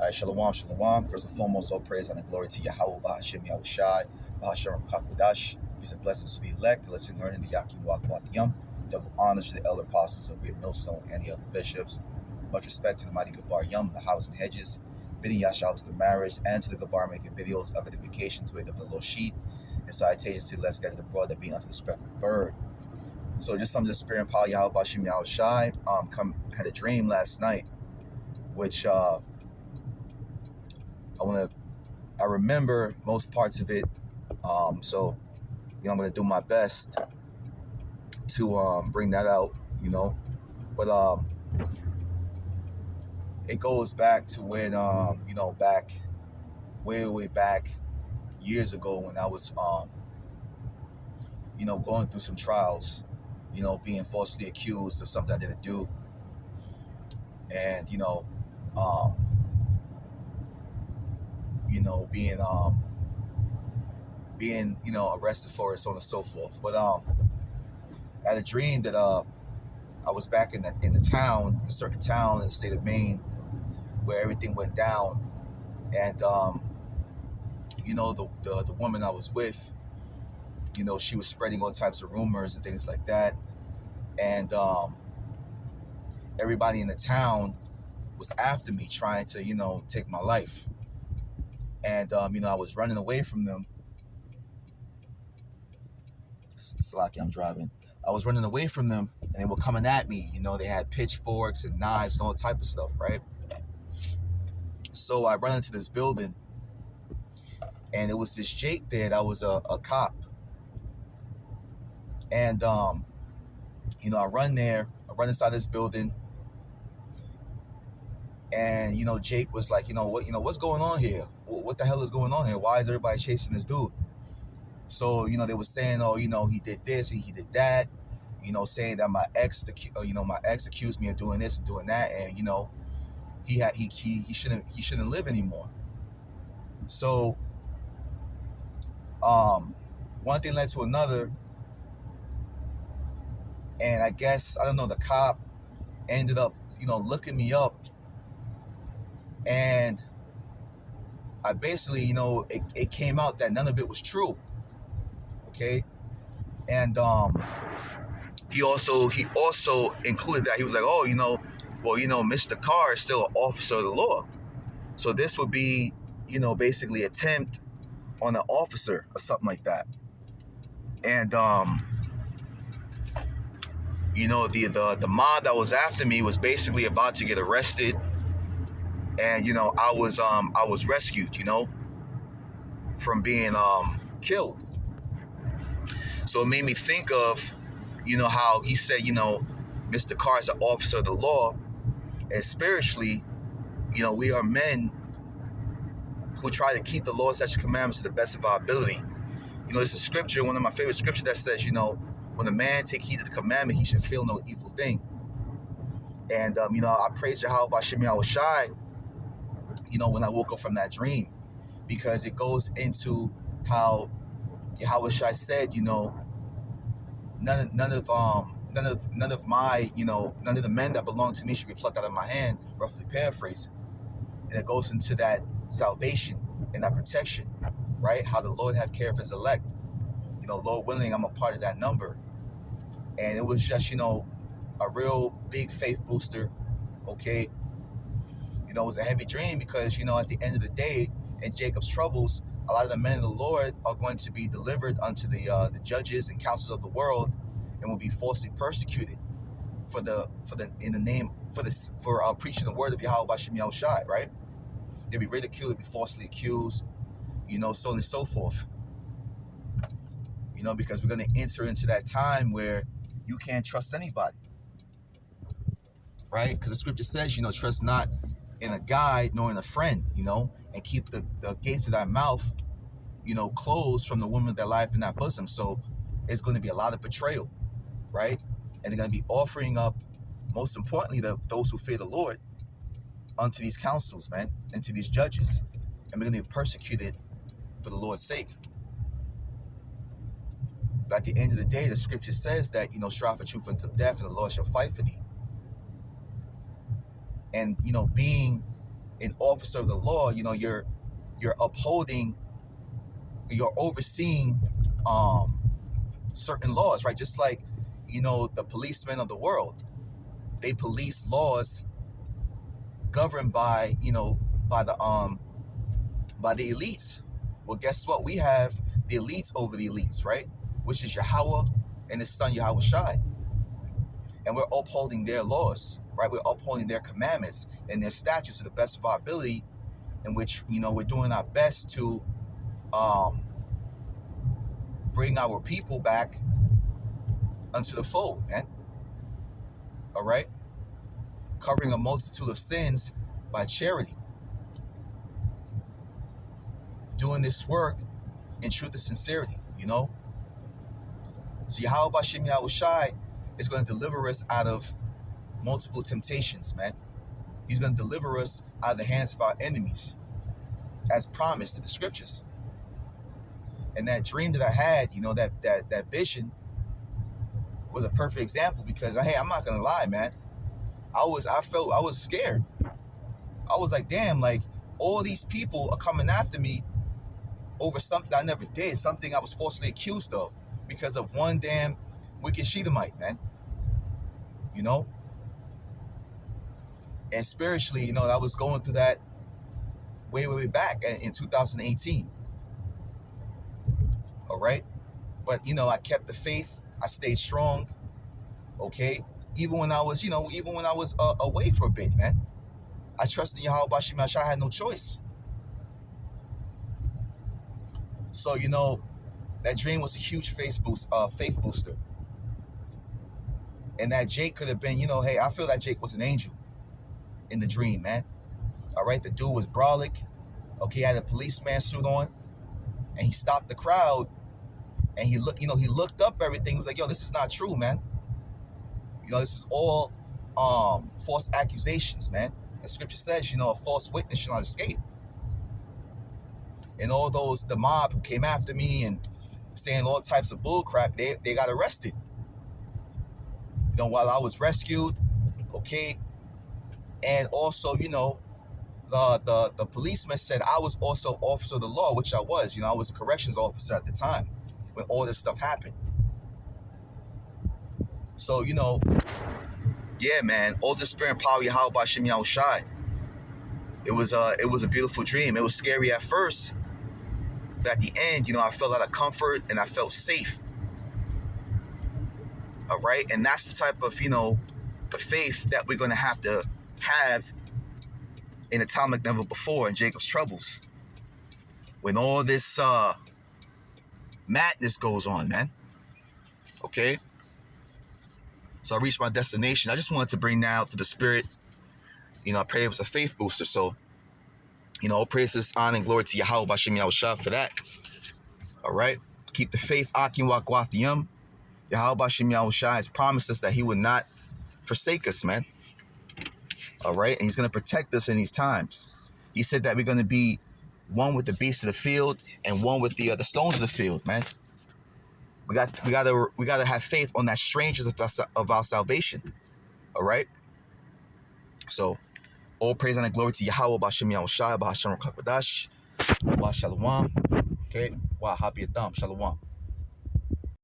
All right, shalom, shalom. First and foremost, all praise and glory to Yahweh, Bahashim Yahushai, Bahashim Kakwadash. Peace and blessings to the elect, the lesson learning, the Yakim Wakwatiyam. Double honors to the elder apostles of Great Millstone and the other bishops. Much respect to the mighty Gabar Yum, the house and hedges. Bidding Yashal to the marriage and to the Gabar making videos of edification to wake up the little sheep. And salutations to the let's get the broad that being unto the speckled bird. So just some of the spirit and power Yahweh, Bahashim Yahushai. Had a dream last night, which I remember most parts of it. So I'm gonna do my best to bring that out, But it goes back to when back way back years ago when I was going through some trials, being falsely accused of something I didn't do. And being arrested for it, so on and so forth. But I had a dream that I was back in the town, a certain town in the state of Maine, where everything went down, and the woman I was with, she was spreading all types of rumors and things like that, and everybody in the town was after me, trying to take my life, and I was running away from them. Slacky, I'm driving. I was running away from them, and they were coming at me. They had pitchforks and knives and all type of stuff, right? So I run into this building, and it was this Jake there that was a cop. And, I run inside this building, and, Jake was like, what's going on here? What the hell is going on here? Why is everybody chasing this dude? So, they were saying, oh, he did this and he did that, saying that my ex accused me of doing this and doing that. And, he shouldn't live anymore. So, one thing led to another. And I guess, I don't know, the cop ended up, looking me up. And I basically, it came out that none of it was true. Okay. And he also included that. He was like, oh, Mr. Carr is still an officer of the law. So this would be, basically attempt on an officer or something like that. And, the mob that was after me was basically about to get arrested. And, I was rescued, from being killed. So it made me think of, how he said, Mr. Carr is an officer of the law. And spiritually, we are men who try to keep the law, statutes, and commandments to the best of our ability. There's a scripture, one of my favorite scriptures, that says, when a man take heed to the commandment, he should feel no evil thing. And, I praise Yahweh Bashim Yahushai, when I woke up from that dream, because it goes into how Yahweh Shai said, none of the men that belong to me should be plucked out of my hand, roughly paraphrasing. And it goes into that salvation and that protection, right? How the Lord have care of his elect. Lord willing, I'm a part of that number. And it was just, a real big faith booster, okay? It was a heavy dream because, at the end of the day, in Jacob's troubles, a lot of the men of the Lord are going to be delivered unto the judges and councils of the world, and will be falsely persecuted for preaching the word of Yahweh Bashim Yahushai, right? They'll be ridiculed, they'll be falsely accused, so on and so forth. Because we're going to enter into that time where you can't trust anybody, right? Because the scripture says, trust not in a guide nor in a friend, and keep the gates of thy mouth, closed from the woman that lieth in thy bosom. So it's going to be a lot of betrayal, right? And they're going to be offering up, most importantly, those who fear the Lord unto these councils, man, and to these judges. And we're going to be persecuted for the Lord's sake. But at the end of the day, the scripture says that, strive for truth until death, and the Lord shall fight for thee. And, being an officer of the law, you know, you're upholding, you're overseeing certain laws, right? Just like, you know, the policemen of the world, they police laws governed by, you know, by the elites. Well, guess what? We have the elites over the elites, right? Which is Yahweh and his son Yahweh Shai. And we're upholding their laws, right? We're upholding their commandments and their statutes to the best of our ability, in which, you know, we're doing our best to bring our people back unto the fold, man. All right? Covering a multitude of sins by charity. Doing this work in truth and sincerity, you know? So Yahweh Bashem Yahweh Shai is going to deliver us out of multiple temptations, man. He's going to deliver us out of the hands of our enemies, as promised in the scriptures. And that dream that I had, you know, that vision was a perfect example, because, hey, I'm not going to lie, man. I was scared. I was like, damn, like, all these people are coming after me over something I never did, something I was falsely accused of because of one damn wicked Shedemite, man. You know? And spiritually, you know, I was going through that way back in 2018. All right? But, you know, I kept the faith. I stayed strong. Okay? Even when I was, away for a bit, man. I trusted Yahweh Bashem Yahweh Shai. I had no choice. So, you know, that dream was a huge faith booster. And that Jake could have been, you know, hey, I feel that Jake was an angel in the dream, man. All right, the dude was brolic. Okay, he had a policeman suit on, and he stopped the crowd, and he looked up everything. He was like, yo, this is not true, man. You know, this is all false accusations, man. The scripture says, you know, a false witness shall not escape. And all those, the mob who came after me and saying all types of bull crap, they got arrested. You know, while I was rescued, okay. And also, you know, the policeman said I was also officer of the law, which I was. You know, I was a corrections officer at the time when all this stuff happened. So, you know, yeah, man, all the spirit and power Yahweh Bashem Yahweh Shai. It was a beautiful dream. It was scary at first, but at the end, you know, I felt a lot of comfort and I felt safe. All right, and that's the type of, you know, the faith that we're going to have in a time like never before in Jacob's troubles, when all this madness goes on, man. Okay, so I reached my destination. I just wanted to bring that out to the spirit. You know, I pray it was a faith booster. So, you know, all praises, honor, and glory to Yahweh Bashem Yahweh Shai for that. All right, keep the faith. Akim Wakwathium. Yahweh Bashem Yahweh Shai has promised us that he would not forsake us, man. All right, and he's going to protect us in these times. He said that we're going to be one with the beasts of the field and one with the stones of the field, man. We got to have faith on that strangers of our salvation. All right. So, all praise and glory to Yahweh Bashem Yahweh Shai, Bahashem Rakakadash, Wa Shalom. Okay, Wa Happy Adam, Shalom.